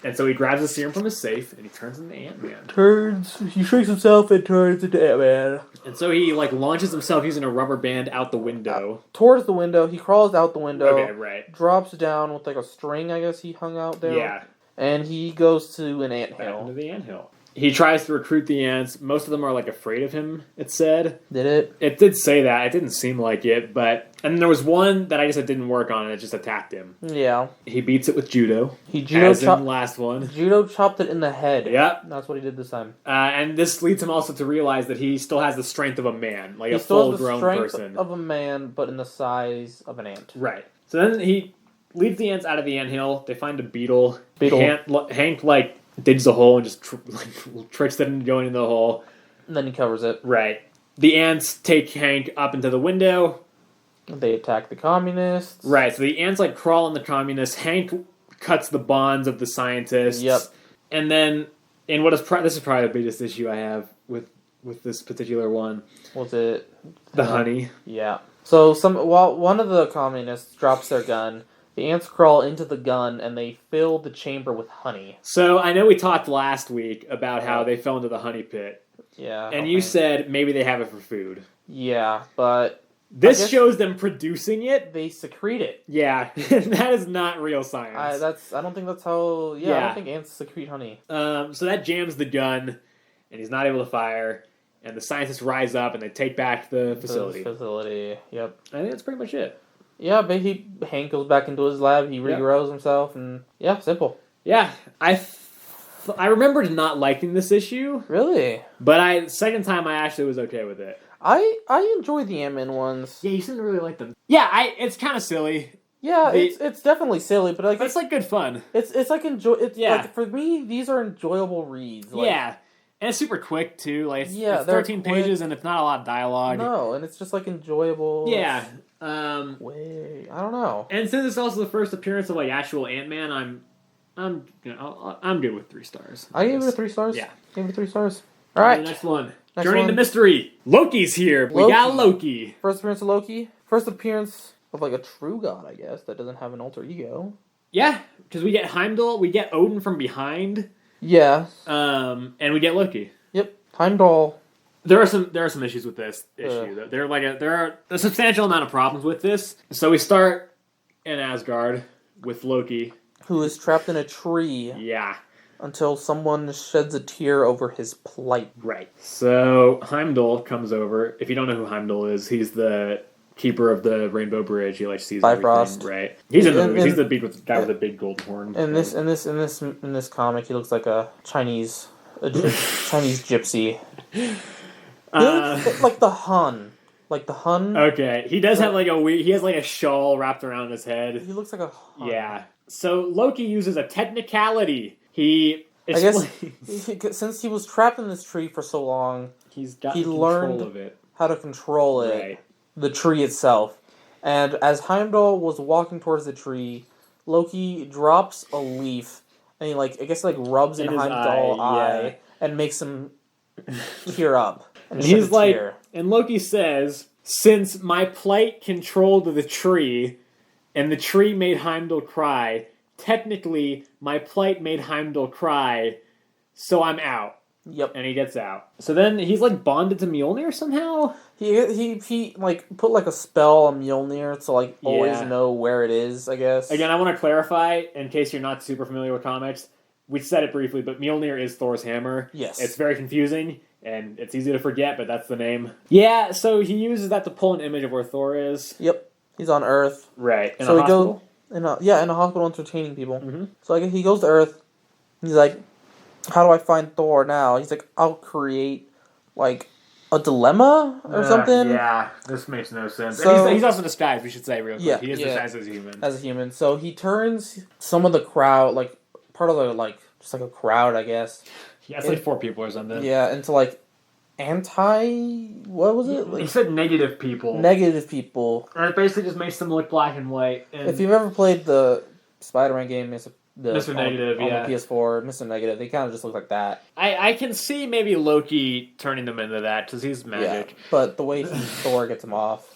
[SPEAKER 1] And so he grabs the serum from his safe, and he turns into Ant-Man.
[SPEAKER 2] He shrinks himself and turns into Ant-Man.
[SPEAKER 1] And so he, like, launches himself using a rubber band out the window.
[SPEAKER 2] Towards the window. He crawls out the window.
[SPEAKER 1] Okay, right.
[SPEAKER 2] Drops down with, like, a string, I guess he hung out there.
[SPEAKER 1] Yeah.
[SPEAKER 2] And he goes to an anthill.
[SPEAKER 1] Back into the anthill. He tries to recruit the ants. Most of them are, like, afraid of him, it said.
[SPEAKER 2] Did it?
[SPEAKER 1] It did say that. It didn't seem like it, but... And there was one that I guess it didn't work on, and it just attacked him.
[SPEAKER 2] Yeah.
[SPEAKER 1] He beats it with judo.
[SPEAKER 2] He judo
[SPEAKER 1] as in the last one.
[SPEAKER 2] Judo chopped it in the head.
[SPEAKER 1] Yep.
[SPEAKER 2] That's what he did this time.
[SPEAKER 1] And this leads him also to realize that he still has the strength of a man, like
[SPEAKER 2] he
[SPEAKER 1] a full-grown person.
[SPEAKER 2] He still has the strength of a man, but in the size of an ant.
[SPEAKER 1] Right. So then he leads the ants out of the anthill. They find a beetle. Hank like, digs a hole and just tricks it into going in the hole.
[SPEAKER 2] And then he covers it.
[SPEAKER 1] Right. The ants take Hank up into the window.
[SPEAKER 2] They attack the communists.
[SPEAKER 1] Right, so the ants like crawl on the communists. Hank cuts the bonds of the scientists.
[SPEAKER 2] Yep.
[SPEAKER 1] And then, in what is this is probably the biggest issue I have with this particular one.
[SPEAKER 2] Was it
[SPEAKER 1] the honey?
[SPEAKER 2] Yeah. So one of the communists drops their gun. The ants crawl into the gun and they fill the chamber with honey.
[SPEAKER 1] So I know we talked last week about how they fell into the honey pit.
[SPEAKER 2] Yeah.
[SPEAKER 1] And you said maybe they have it for food.
[SPEAKER 2] Yeah, but
[SPEAKER 1] this shows them producing it.
[SPEAKER 2] They secrete it.
[SPEAKER 1] Yeah, that is not real science.
[SPEAKER 2] I don't think that's how. Yeah, I don't think ants secrete honey.
[SPEAKER 1] So that jams the gun, and he's not able to fire. And the scientists rise up and they take back the facility.
[SPEAKER 2] Yep.
[SPEAKER 1] I think that's pretty much it.
[SPEAKER 2] Yeah, but Hank goes back into his lab. He regrows himself, and yeah, simple.
[SPEAKER 1] Yeah, I remembered not liking this issue.
[SPEAKER 2] Really?
[SPEAKER 1] But second time I actually was okay with it.
[SPEAKER 2] I enjoy the Ant-Man ones.
[SPEAKER 1] Yeah, you seem to really like them. Yeah, it's kind of silly.
[SPEAKER 2] Yeah, it's definitely silly, but
[SPEAKER 1] it's like good fun.
[SPEAKER 2] It's like like for me, these are enjoyable reads. Like,
[SPEAKER 1] yeah. And it's super quick too. Like it's 13
[SPEAKER 2] quick.
[SPEAKER 1] pages and it's not a lot of dialogue.
[SPEAKER 2] No, and it's just like enjoyable.
[SPEAKER 1] Yeah.
[SPEAKER 2] I don't know.
[SPEAKER 1] And since it's also the first appearance of like actual Ant-Man, I'm good with 3 stars.
[SPEAKER 2] I gave it 3 stars.
[SPEAKER 1] Yeah,
[SPEAKER 2] gave it 3 stars. All right,
[SPEAKER 1] next one. Journey into Mystery. Loki's here. We got Loki.
[SPEAKER 2] First appearance of Loki. First appearance of like a true god, I guess, that doesn't have an alter ego.
[SPEAKER 1] Yeah, because we get Heimdall, we get Odin from behind.
[SPEAKER 2] Yeah.
[SPEAKER 1] And we get Loki.
[SPEAKER 2] Yep. Heimdall.
[SPEAKER 1] There are some issues with this issue. There are a substantial amount of problems with this. So we start in Asgard with Loki,
[SPEAKER 2] who is trapped in a tree.
[SPEAKER 1] Yeah.
[SPEAKER 2] Until someone sheds a tear over his plight.
[SPEAKER 1] Right. So Heimdall comes over. If you don't know who Heimdall is, he's the keeper of the Rainbow Bridge. He like sees
[SPEAKER 2] Bifrost.
[SPEAKER 1] everything. Right. He's in the movies. He's the guy with the big gold horn.
[SPEAKER 2] In this comic, he looks like a Chinese gypsy. Like the Hun. Like the Hun.
[SPEAKER 1] Okay. He does have like he has like a shawl wrapped around his head.
[SPEAKER 2] He looks like a Hun.
[SPEAKER 1] Yeah. So Loki uses a technicality. I
[SPEAKER 2] guess since he was trapped in this tree for so long, he learned
[SPEAKER 1] of it.
[SPEAKER 2] How to control it,
[SPEAKER 1] right.
[SPEAKER 2] The tree itself. And as Heimdall was walking towards the tree, Loki drops a leaf, and he rubs in Heimdall's eye and makes him tear up.
[SPEAKER 1] And he's like, and Loki says, "Since my plight controlled the tree, and the tree made Heimdall cry, technically, my plight made Heimdall cry, so I'm out."
[SPEAKER 2] Yep.
[SPEAKER 1] And he gets out. So then he's like bonded to Mjolnir somehow?
[SPEAKER 2] He like put like a spell on Mjolnir to always know where it is, I guess.
[SPEAKER 1] Again, I want to clarify, in case you're not super familiar with comics, we said it briefly, but Mjolnir is Thor's hammer.
[SPEAKER 2] Yes.
[SPEAKER 1] It's very confusing, and it's easy to forget, but that's the name. Yeah, so he uses that to pull an image of where Thor is.
[SPEAKER 2] Yep. He's on Earth.
[SPEAKER 1] Right. In a hospital?
[SPEAKER 2] In a hospital entertaining people. Mm-hmm. So he goes to Earth. He's like, how do I find Thor now? He's like, I'll create like a dilemma or something.
[SPEAKER 1] Yeah, this makes no sense.
[SPEAKER 2] So,
[SPEAKER 1] and he's also disguised, we should say real quick.
[SPEAKER 2] Yeah,
[SPEAKER 1] he is disguised as a human.
[SPEAKER 2] As a human. So he turns some of the crowd, like part of the just like a crowd, I guess.
[SPEAKER 1] Yeah, it's like 4 people or something.
[SPEAKER 2] Yeah, into like what was it?
[SPEAKER 1] He said negative people.
[SPEAKER 2] Negative people.
[SPEAKER 1] And it basically just makes them look black and white. And
[SPEAKER 2] if you've ever played the Spider-Man game,
[SPEAKER 1] Mr. Negative,
[SPEAKER 2] on the PS4, Mr. Negative, they kind of just look like that.
[SPEAKER 1] I can see maybe Loki turning them into that because he's magic.
[SPEAKER 2] Yeah, but the way Thor gets him off.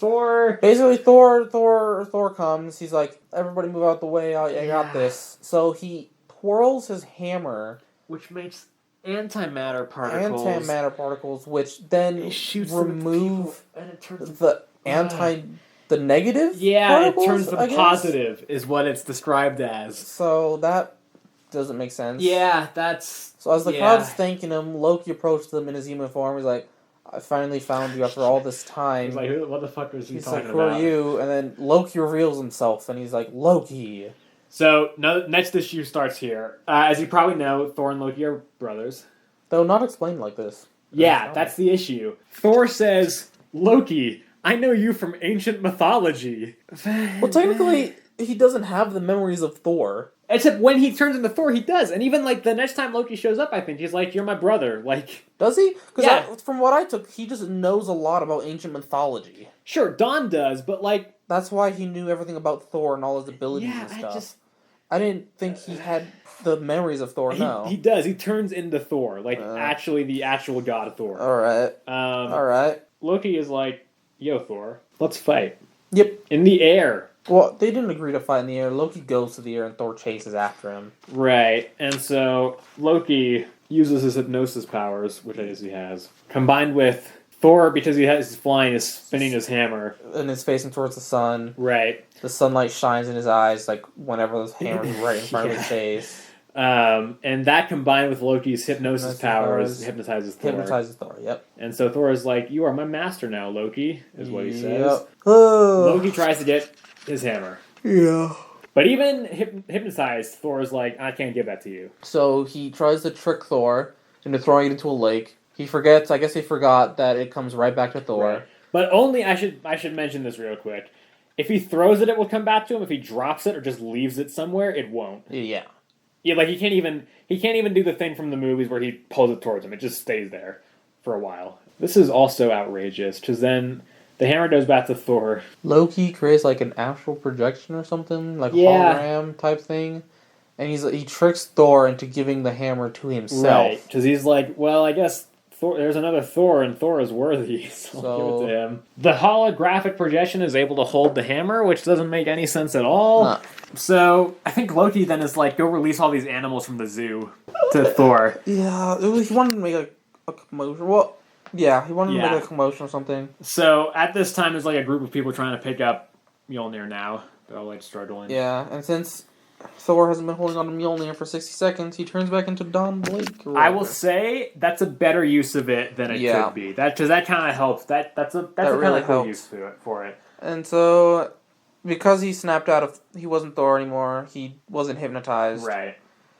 [SPEAKER 1] Basically,
[SPEAKER 2] Thor comes. He's like, everybody move out the way. I got this. So he twirls his hammer,
[SPEAKER 1] which makes antimatter particles,
[SPEAKER 2] which then remove the negative.
[SPEAKER 1] Yeah, it turns them positive, is what it's described as.
[SPEAKER 2] So that doesn't make sense.
[SPEAKER 1] Yeah, that's...
[SPEAKER 2] So as the crowd's thanking him, Loki approached them in his human form. He's like, I finally found you after all this time.
[SPEAKER 1] He's like, what the fuck is he talking about?
[SPEAKER 2] He's like, who are you? And then Loki reveals himself, and he's like, Loki.
[SPEAKER 1] So, next issue starts here. As you probably know, Thor and Loki are brothers.
[SPEAKER 2] Though not explained like this.
[SPEAKER 1] Yeah, that's the issue. Thor says, Loki, I know you from ancient mythology.
[SPEAKER 2] Well, technically, he doesn't have the memories of Thor.
[SPEAKER 1] Except when he turns into Thor, he does. And even, the next time Loki shows up, I think, he's like, you're my brother.
[SPEAKER 2] Does he? Because from what I took, he just knows a lot about ancient mythology.
[SPEAKER 1] Sure, Dawn does, but,
[SPEAKER 2] That's why he knew everything about Thor and all his abilities and stuff. I didn't think he had the memories of Thor, no.
[SPEAKER 1] He does. He turns into Thor. Actually, the actual god of Thor.
[SPEAKER 2] Alright. Alright.
[SPEAKER 1] Loki is like, yo, Thor, let's fight.
[SPEAKER 2] Yep.
[SPEAKER 1] In the air.
[SPEAKER 2] Well, they didn't agree to fight in the air. Loki goes to the air and Thor chases after him.
[SPEAKER 1] Right. And so Loki uses his hypnosis powers, which I guess he has, combined with Thor, because he's flying, is spinning his hammer.
[SPEAKER 2] And is facing towards the sun.
[SPEAKER 1] Right.
[SPEAKER 2] The sunlight shines in his eyes, whenever the hammer's right in front of his face.
[SPEAKER 1] And that combined with Loki's hypnosis powers hypnotizes Thor.
[SPEAKER 2] Yep.
[SPEAKER 1] And so Thor is like, you are my master now, Loki, is what he says.
[SPEAKER 2] Yep.
[SPEAKER 1] Loki tries to get his hammer.
[SPEAKER 2] Yeah.
[SPEAKER 1] But even hypnotized, Thor's like, I can't give that to you.
[SPEAKER 2] So he tries to trick Thor into throwing it into a lake. He forgets. I guess he forgot that it comes right back to Thor.
[SPEAKER 1] Right. But only I should mention this real quick. If he throws it, it will come back to him. If he drops it or just leaves it somewhere, it won't.
[SPEAKER 2] Yeah.
[SPEAKER 1] Yeah, like he can't even do the thing from the movies where he pulls it towards him. It just stays there for a while. This is also outrageous because then the hammer goes back to Thor.
[SPEAKER 2] Loki creates like an astral projection or something, like hologram type thing, and he tricks Thor into giving the hammer to himself.
[SPEAKER 1] Right, because he's like, well, I guess Thor, there's another Thor, and Thor is worthy, so I'll give it to him. The holographic projection is able to hold the hammer, which doesn't make any sense at all.
[SPEAKER 2] Nah.
[SPEAKER 1] So I think Loki then is like, go release all these animals from the zoo to Thor.
[SPEAKER 2] Yeah, he wanted to make a commotion. Well, yeah, he wanted to make a commotion or something.
[SPEAKER 1] So at this time, there's like a group of people trying to pick up Mjolnir now. They're all like struggling.
[SPEAKER 2] Yeah, and since Thor hasn't been holding on to Mjolnir for 60 seconds, he turns back into Don Blake.
[SPEAKER 1] I will say that's a better use of it than it could be. Because that kind of helps. That's a really kind of cool use for it.
[SPEAKER 2] And so, because he snapped out of, he wasn't Thor anymore. He wasn't hypnotized.
[SPEAKER 1] Right.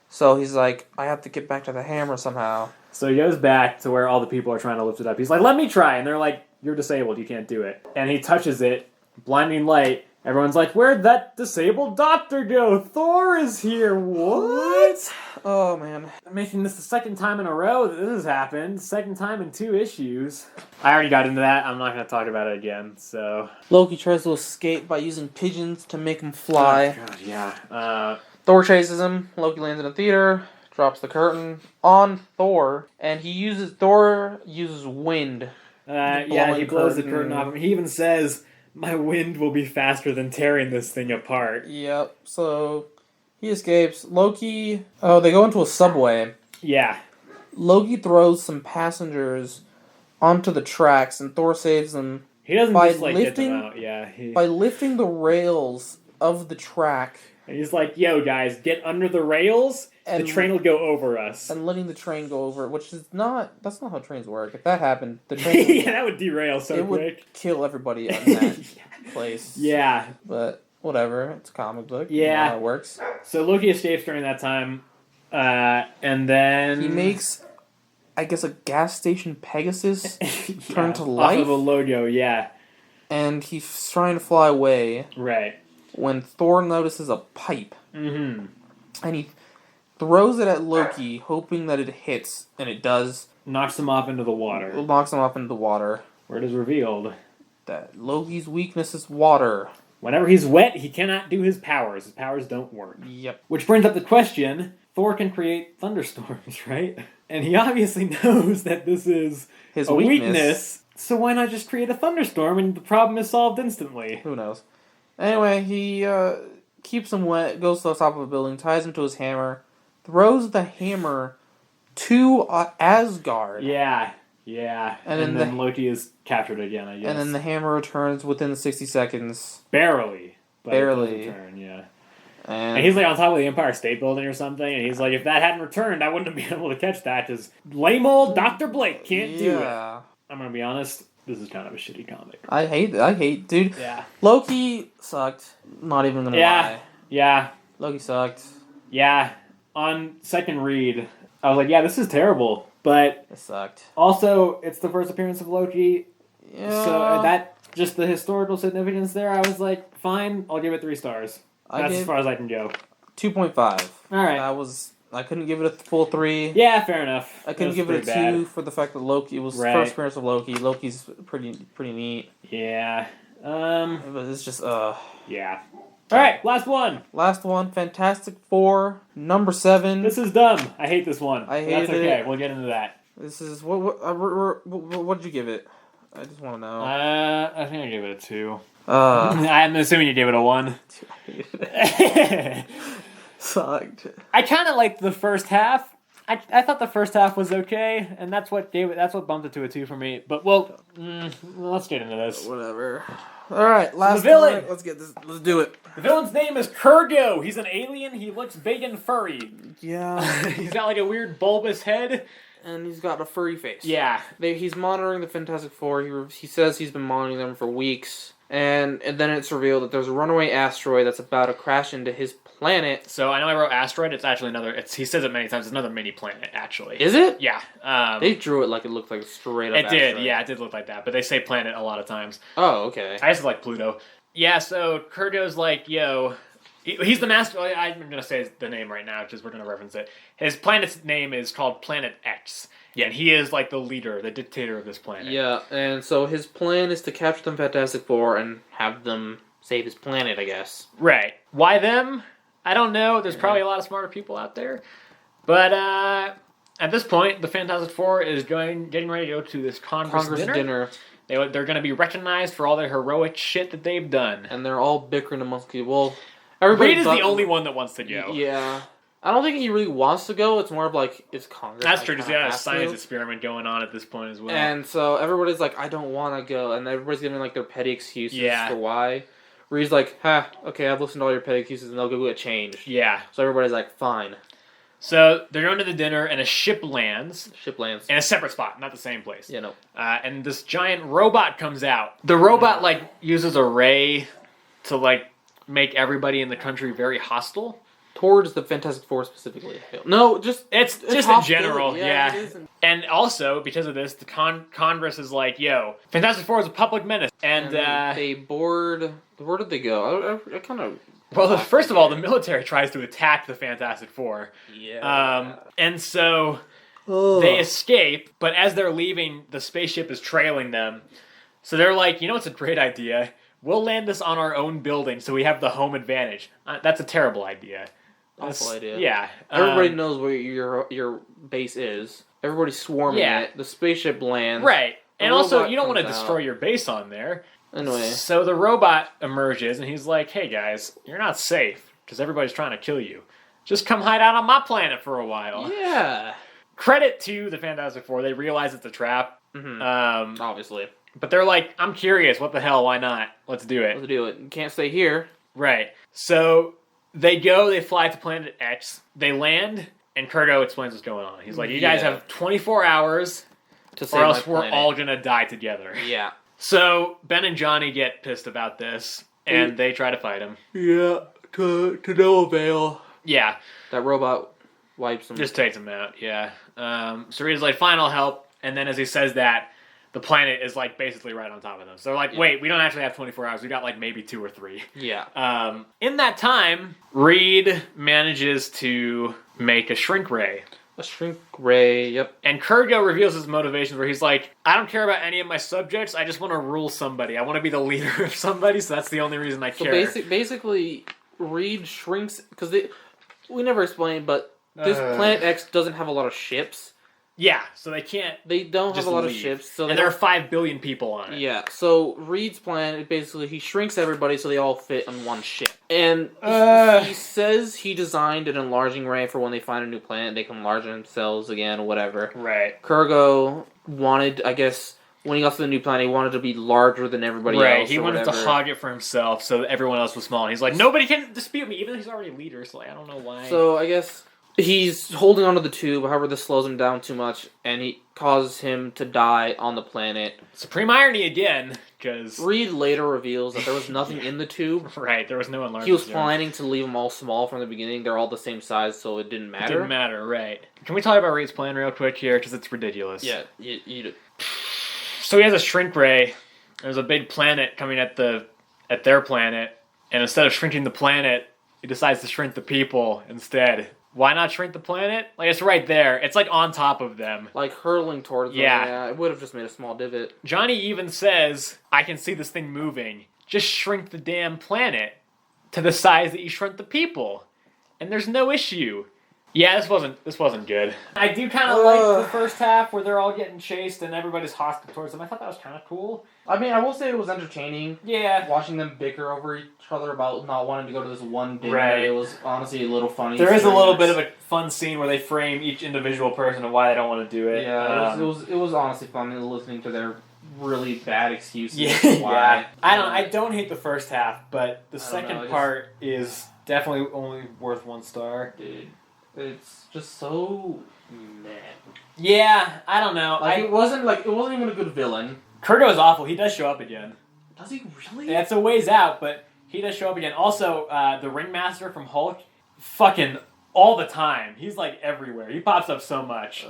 [SPEAKER 2] So he's like, I have to get back to the hammer somehow.
[SPEAKER 1] So he goes back to where all the people are trying to lift it up. He's like, let me try. And they're like, you're disabled. You can't do it. And he touches it. Blinding light. Everyone's like, where'd that disabled doctor go? Thor is here. What?
[SPEAKER 2] Oh, man.
[SPEAKER 1] I'm making this the second time in a row that this has happened. Second time in 2 issues. I already got into that. I'm not going to talk about it again, so...
[SPEAKER 2] Loki tries to escape by using pigeons to make him fly.
[SPEAKER 1] Oh, God, yeah.
[SPEAKER 2] Thor chases him. Loki lands in a theater. Drops the curtain on Thor. And Thor uses wind.
[SPEAKER 1] Yeah, he blows the curtain off him. He even says... My wind will be faster than tearing this thing apart.
[SPEAKER 2] Yep, so he escapes. Loki... Oh, they go into a subway.
[SPEAKER 1] Yeah.
[SPEAKER 2] Loki throws some passengers onto the tracks, and Thor saves them.
[SPEAKER 1] He doesn't just, like, get them out. Yeah.
[SPEAKER 2] By lifting the rails of the track.
[SPEAKER 1] And he's like, yo, guys, get under the rails, the train will go over us.
[SPEAKER 2] And letting the train go over, which is not... That's not how trains work. If that happened, the train...
[SPEAKER 1] Yeah, that would derail so quick.
[SPEAKER 2] It would kill everybody in that place.
[SPEAKER 1] Yeah.
[SPEAKER 2] But whatever. It's a comic book.
[SPEAKER 1] Yeah.
[SPEAKER 2] You know how it works.
[SPEAKER 1] So Loki escapes during that time, and then...
[SPEAKER 2] He makes, I guess, a gas station Pegasus turn to life.
[SPEAKER 1] Off of a logo, yeah.
[SPEAKER 2] And he's trying to fly away.
[SPEAKER 1] Right.
[SPEAKER 2] When Thor notices a pipe.
[SPEAKER 1] Mm-hmm.
[SPEAKER 2] And he throws it at Loki, hoping that it hits, and it does.
[SPEAKER 1] Knocks him off into the water.
[SPEAKER 2] It knocks him off into the water.
[SPEAKER 1] Where it is revealed
[SPEAKER 2] that Loki's weakness is water.
[SPEAKER 1] Whenever he's wet, he cannot do his powers. His powers don't work.
[SPEAKER 2] Yep.
[SPEAKER 1] Which brings up the question, Thor can create thunderstorms, right? And he obviously knows that this is
[SPEAKER 2] his
[SPEAKER 1] weakness, so why not just create a thunderstorm and the problem is solved instantly?
[SPEAKER 2] Who knows? Anyway, he keeps him wet, goes to the top of a building, ties him to his hammer, throws the hammer to Asgard.
[SPEAKER 1] Yeah. And then Loki is captured again, I guess.
[SPEAKER 2] And then the hammer returns within 60 seconds.
[SPEAKER 1] Barely.
[SPEAKER 2] Barely.
[SPEAKER 1] Return, yeah. And he's like on top of the Empire State Building or something, and he's like, if that hadn't returned, I wouldn't have been able to catch that, because lame old Dr. Blake can't do it. I'm going to be honest, this is kind of a shitty comic.
[SPEAKER 2] I hate, dude.
[SPEAKER 1] Yeah.
[SPEAKER 2] Loki sucked. Not even gonna lie.
[SPEAKER 1] Yeah.
[SPEAKER 2] Loki sucked.
[SPEAKER 1] Yeah. On second read, I was like, yeah, this is terrible. But
[SPEAKER 2] it sucked.
[SPEAKER 1] Also, it's the first appearance of Loki.
[SPEAKER 2] Yeah.
[SPEAKER 1] So that, just the historical significance there, I was like, fine, I'll give it 3 stars. That's as far as I can go.
[SPEAKER 2] 2.5.
[SPEAKER 1] Alright.
[SPEAKER 2] I couldn't give it a full 3.
[SPEAKER 1] Yeah, fair enough.
[SPEAKER 2] I couldn't give it a 2 for the fact that Loki, it was the first appearance of Loki. Loki's pretty neat.
[SPEAKER 1] Yeah.
[SPEAKER 2] But it's just,
[SPEAKER 1] yeah. Alright, last one.
[SPEAKER 2] Last one, Fantastic Four, number 7.
[SPEAKER 1] This is dumb. I hate this one.
[SPEAKER 2] I hate it.
[SPEAKER 1] That's okay, we'll get into that.
[SPEAKER 2] This is, what did you give it? I just want to know.
[SPEAKER 1] I think I gave it a 2. I'm assuming you gave it a 1.
[SPEAKER 2] Sucked.
[SPEAKER 1] I kind of liked the first half. I thought the first half was okay, and that's what bumped it to a 2 for me. But let's get into this.
[SPEAKER 2] Whatever. All right, last
[SPEAKER 1] villain.
[SPEAKER 2] Let's get this. Let's do it.
[SPEAKER 1] The villain's name is Kurgo. He's an alien. He looks big and furry.
[SPEAKER 2] Yeah.
[SPEAKER 1] He's got like a weird bulbous head.
[SPEAKER 2] And he's got a furry face.
[SPEAKER 1] Yeah.
[SPEAKER 2] He's monitoring the Fantastic Four. He says he's been monitoring them for weeks. And then it's revealed that there's a runaway asteroid that's about to crash into his planet.
[SPEAKER 1] So I know I wrote asteroid. It's actually another. He says it many times. It's another mini planet, actually.
[SPEAKER 2] Is it?
[SPEAKER 1] Yeah.
[SPEAKER 2] They drew it like it looked like a straight up asteroid.
[SPEAKER 1] It did. Yeah, it did look like that. But they say planet a lot of times.
[SPEAKER 2] Oh, okay.
[SPEAKER 1] I just like Pluto. Yeah. So Kurgo's like, yo. He's the master. I'm going to say the name right now because we're going to reference it. His planet's name is called Planet X. Yeah, and he is like the leader, the dictator of this planet.
[SPEAKER 2] Yeah, and so his plan is to capture the Fantastic Four and have them save his planet, I guess.
[SPEAKER 1] Right. Why them? I don't know. There's probably a lot of smarter people out there. But at this point, the Fantastic Four is getting ready to go to this Congress dinner. They're going to be recognized for all the heroic shit that they've done.
[SPEAKER 2] And they're all bickering amongst people.
[SPEAKER 1] Reed is the only one that wants to go.
[SPEAKER 2] Yeah. I don't think he really wants to go. It's more of like, it's Congress.
[SPEAKER 1] That's true. He's got a science experiment going on at this point as well.
[SPEAKER 2] And so everybody's like, I don't want to go. And everybody's giving like their petty excuses for why. Reed's like, okay, I've listened to all your petty excuses and they'll go get changed.
[SPEAKER 1] Yeah.
[SPEAKER 2] So everybody's like, fine.
[SPEAKER 1] So they're going to the dinner and a ship lands. In a separate spot, not the same place.
[SPEAKER 2] Yeah, no.
[SPEAKER 1] And this giant robot comes out. The robot uses a ray to make everybody in the country very hostile.
[SPEAKER 2] Towards the Fantastic Four specifically. No,
[SPEAKER 1] it's just in general, yeah. And also, because of this, the Congress is like, yo, Fantastic Four is a public menace. And
[SPEAKER 2] they board... Where did they go? I kind of...
[SPEAKER 1] Well, first of all, the military tries to attack the Fantastic Four.
[SPEAKER 2] Yeah.
[SPEAKER 1] And so they escape, but as they're leaving, the spaceship is trailing them. So they're like, you know what's a great idea? We'll land this on our own building so we have the home advantage. That's a terrible idea.
[SPEAKER 2] Awful idea.
[SPEAKER 1] Yeah.
[SPEAKER 2] Everybody knows where your base is. Everybody's swarming it. The spaceship lands.
[SPEAKER 1] Right. And also, you don't want to destroy your base on there.
[SPEAKER 2] Anyway.
[SPEAKER 1] So the robot emerges, and he's like, hey, guys, you're not safe because everybody's trying to kill you. Just come hide out on my planet for a while.
[SPEAKER 2] Yeah.
[SPEAKER 1] Credit to the Fantastic Four. They realize it's a trap.
[SPEAKER 2] Mm-hmm. Obviously.
[SPEAKER 1] But they're like, I'm curious. What the hell? Why not? Let's do it.
[SPEAKER 2] You can't stay here.
[SPEAKER 1] Right. So they fly to Planet X. They land, and Kurgo explains what's going on. He's like, you guys have 24 hours, or else we're all going to die together.
[SPEAKER 2] Yeah.
[SPEAKER 1] So Ben and Johnny get pissed about this, and they try to fight him.
[SPEAKER 2] Yeah, to no avail.
[SPEAKER 1] Yeah.
[SPEAKER 2] That robot wipes him.
[SPEAKER 1] Just takes him out, yeah. So he's like, fine, I'll help. And then as he says that, the planet is basically right on top of them. So they're like, wait, we don't actually have 24 hours. We got maybe 2 or 3.
[SPEAKER 2] Yeah.
[SPEAKER 1] In that time, Reed manages to make a shrink ray.
[SPEAKER 2] A shrink ray, yep.
[SPEAKER 1] And Kurgo reveals his motivations where he's like, I don't care about any of my subjects. I just want to rule somebody. I want to be the leader of somebody, so that's the only reason I care.
[SPEAKER 2] So basically, Reed shrinks... Because we never explained, but this Planet X doesn't have a lot of ships.
[SPEAKER 1] Yeah, so they can't.
[SPEAKER 2] They don't have a lot of ships, so
[SPEAKER 1] and there are 5 billion people on it.
[SPEAKER 2] Yeah, so Reed's plan is basically he shrinks everybody so they all fit on one ship. And he says he designed an enlarging ray for when they find a new planet, they can enlarge themselves again, whatever.
[SPEAKER 1] Right.
[SPEAKER 2] Kurgo wanted, I guess, when he got to the new planet, he wanted to be larger than everybody else.
[SPEAKER 1] Right, he wanted to hog it for himself so that everyone else was small. And he's like, nobody can dispute me, even though he's already a leader, so I don't know why.
[SPEAKER 2] So I guess he's holding onto the tube, however this slows him down too much, and he causes him to die on the planet.
[SPEAKER 1] Supreme irony again, because
[SPEAKER 2] Reed later reveals that there was nothing in the tube.
[SPEAKER 1] Right, there was no enlargement.
[SPEAKER 2] He was planning to leave them all small from the beginning. They're all the same size, so it didn't matter.
[SPEAKER 1] It didn't matter, right. Can we talk about Reed's plan real quick here, because it's ridiculous.
[SPEAKER 2] Yeah, you do.
[SPEAKER 1] So he has a shrink ray. There's a big planet coming at their planet, and instead of shrinking the planet, he decides to shrink the people instead. Why not shrink the planet? It's right there. It's on top of them.
[SPEAKER 2] Hurling towards them. Yeah, it would have just made a small divot.
[SPEAKER 1] Johnny even says, I can see this thing moving. Just shrink the damn planet to the size that you shrunk the people. And there's no issue. Yeah, this wasn't good. I do kind of like the first half where they're all getting chased and everybody's hostile towards them. I thought that was kind of cool.
[SPEAKER 2] I mean, I will say it was entertaining.
[SPEAKER 1] Yeah.
[SPEAKER 2] Watching them bicker over each other about not wanting to go to this one dinner.
[SPEAKER 1] Right.
[SPEAKER 2] It was honestly a little funny.
[SPEAKER 1] There is a little bit of a fun scene where they frame each individual person and why they don't want to do it.
[SPEAKER 2] Yeah, it was honestly fun listening to their really bad excuses.
[SPEAKER 1] Yeah.
[SPEAKER 2] Why.
[SPEAKER 1] I don't hate the first half, but the second part is definitely only worth 1 star.
[SPEAKER 2] Dude. It's just so meh.
[SPEAKER 1] Yeah, I don't know.
[SPEAKER 2] It wasn't even a good villain.
[SPEAKER 1] Kurgo is awful. He does show up again.
[SPEAKER 2] Does he really?
[SPEAKER 1] It's a ways out, but he does show up again. Also, the Ringmaster from Hulk, fucking all the time. He's like everywhere. He pops up so much.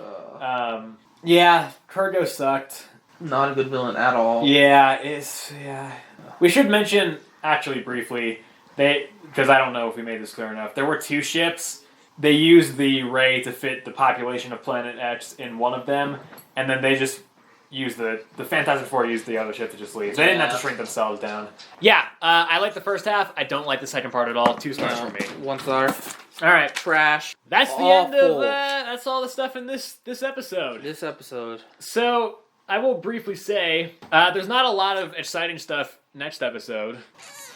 [SPEAKER 1] Yeah, Kurgo sucked.
[SPEAKER 2] Not a good villain at all.
[SPEAKER 1] Yeah. We should mention, actually, briefly, because I don't know if we made this clear enough. There were 2 ships. They used the ray to fit the population of Planet X in one of them, and then they just used the Fantastic Four used the other ship to just leave. They didn't have to shrink themselves down. Yeah, I like the first half. I don't like the second part at all. 2 stars for me.
[SPEAKER 2] 1 star.
[SPEAKER 1] All right,
[SPEAKER 2] Trash.
[SPEAKER 1] that's the end of that's all the stuff in this episode. So I will briefly say there's not a lot of exciting stuff next episode.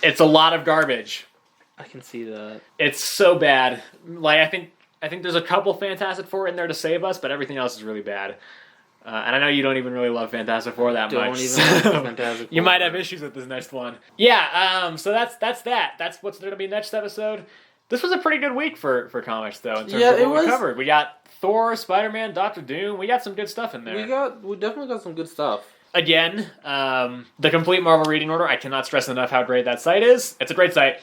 [SPEAKER 1] It's a lot of garbage.
[SPEAKER 2] I can see that.
[SPEAKER 1] It's so bad. Like I think there's a couple Fantastic Four in there to save us, but everything else is really bad. And I know you don't even really love Fantastic Four that much.
[SPEAKER 2] Don't even love Fantastic Four.
[SPEAKER 1] You might have issues with this next one. Yeah. So that's that. That's what's going to be next episode. This was a pretty good week for comics, though. In terms of what we covered, we got Thor, Spider-Man, Doctor Doom. We got some good stuff in there.
[SPEAKER 2] We definitely got some good stuff.
[SPEAKER 1] Again, the complete Marvel reading order. I cannot stress enough how great that site is. It's a great site.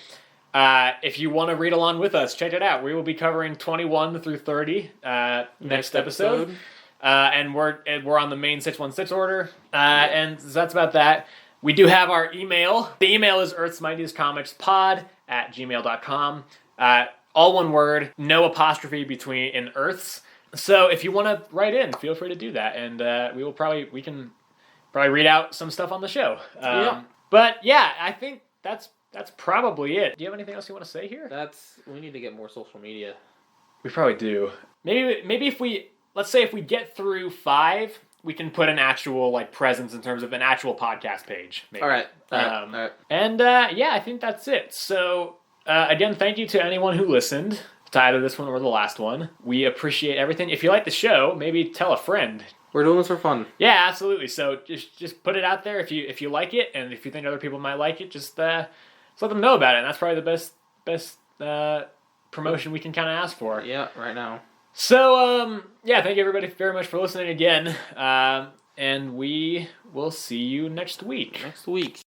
[SPEAKER 1] If you want to read along with us, check it out. We will be covering 21 through 30 next episode. And we're on the main 616 order. And that's about that. We do have our email. The email is earthsmightiestcomicspod@gmail.com. All one word, no apostrophe in Earths. So if you want to write in, feel free to do that. And we can probably read out some stuff on the show. But yeah, I think that's probably it. Do you have anything else you want to say here?
[SPEAKER 2] We need to get more social media.
[SPEAKER 1] We probably do. Maybe if we get through 5, we can put an actual presence in terms of an actual podcast page. Maybe.
[SPEAKER 2] All right.
[SPEAKER 1] And I think that's it. So again, thank you to anyone who listened to either this one or the last one. We appreciate everything. If you like the show, maybe tell a friend.
[SPEAKER 2] We're doing this for fun.
[SPEAKER 1] Yeah, absolutely. So just put it out there if you like it, and if you think other people might like it, just let them know about it. And that's probably the best promotion we can kind of ask for.
[SPEAKER 2] Yeah, right now.
[SPEAKER 1] So thank you everybody very much for listening again, and we will see you next week.